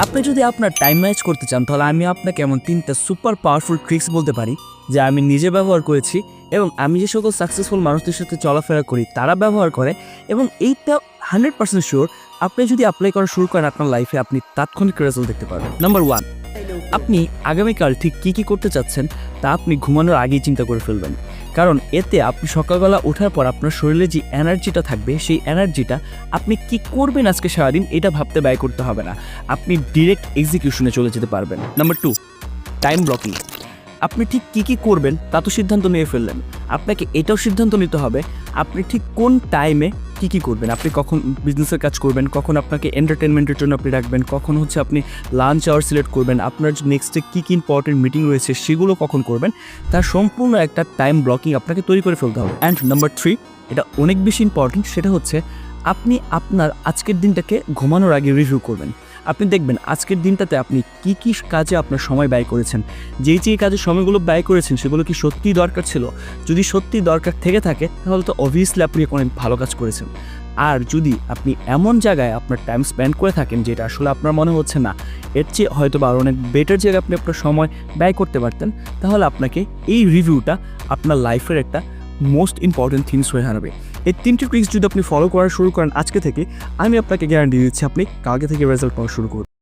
আপনি যদি আপনার টাইম ম্যানেজ করতে চান তাহলে আমি আপনাকে এমন 3টা সুপার পাওয়ারফুল ট্রিক্স বলতে পারি যা আমি নিজে ব্যবহার করেছি এবং আমি যে সকল সাকসেসফুল মানুষদের সাথে চলাফেরা করি তারা ব্যবহার করে এবং এইটা 100% শিওর আপনি যদি অ্যাপ্লাই করা শুরু করেন আপনার লাইফে আপনি তাৎক্ষণিক রেজাল্ট দেখতে পারবেন। নাম্বার 1, আপনি আগামীকাল ঠিক কী কী করতে চাচ্ছেন তা আপনি ঘুমানোর আগেই চিন্তা করে ফেলবেন, কারণ এতে আপনি সকালবেলা ওঠার পর আপনার শরীরে যে এনার্জিটা থাকবে সেই এনার্জিটা আপনি কি করবেন আজকে সারাদিন এটা ভাবতে ব্যয় করতে হবে না, আপনি ডিরেক্ট এক্সিকিউশনে চলে যেতে পারবেন। Number 2, time blocking. আপনি ঠিক কী কী করবেন তা তো সিদ্ধান্ত নিয়ে ফেললেন, আপনাকে এটাও সিদ্ধান্ত নিতে হবে আপনি ঠিক কোন টাইমে কী কী করবেন। আপনি কখন বিজনেসের কাজ করবেন, কখন আপনাকে এন্টারটেনমেন্টের জন্য আপনি রাখবেন, কখন হচ্ছে আপনি লাঞ্চ আওয়ার সিলেক্ট করবেন, আপনার নেক্সটে কী কী ইম্পর্টেন্ট মিটিং রয়েছে সেগুলো কখন করবেন, তার সম্পূর্ণ একটা টাইম ব্লকিং আপনাকে তৈরি করে ফেলতে হবে। অ্যান্ড নাম্বার 3, এটা অনেক বেশি ইম্পর্টেন্ট, সেটা হচ্ছে আপনি আপনার আজকের দিনটাকে ঘুমানোর আগে রিভিউ করবেন। আপনি দেখবেন আজকের দিনটাতে আপনি কি কি কাজে আপনার সময় ব্যয় করেছেন, যেই কাজে সময়গুলো ব্যয় করেছেন সেগুলো কি সত্যিই দরকার ছিল, যদি সত্যিই দরকার থেকে থাকে তাহলে তো অবভিয়াসলি আপনি অনেক ভালো কাজ করেছেন। আর যদি আপনি এমন জায়গায় আপনার টাইম স্পেন্ড করে থাকেন যেটা আসলে আপনার মনে হচ্ছে না এর চেয়ে হয়তো বা আরও অনেক বেটার জায়গায় আপনি আপনার সময় ব্যয় করতে পারতেন, তাহলে আপনাকে এই রিভিউটা আপনার লাইফের একটা মোস্ট ইম্পর্টেন্ট থিংস হয়ে হারাবে। এই 3টি ট্রিক্স যদি আপনি ফলো করা শুরু করেন আজকে থেকে, আমি আপনাকে গ্যারান্টি দিচ্ছি আপনি কালকে থেকে রেজাল্ট পাওয়া শুরু করবেন।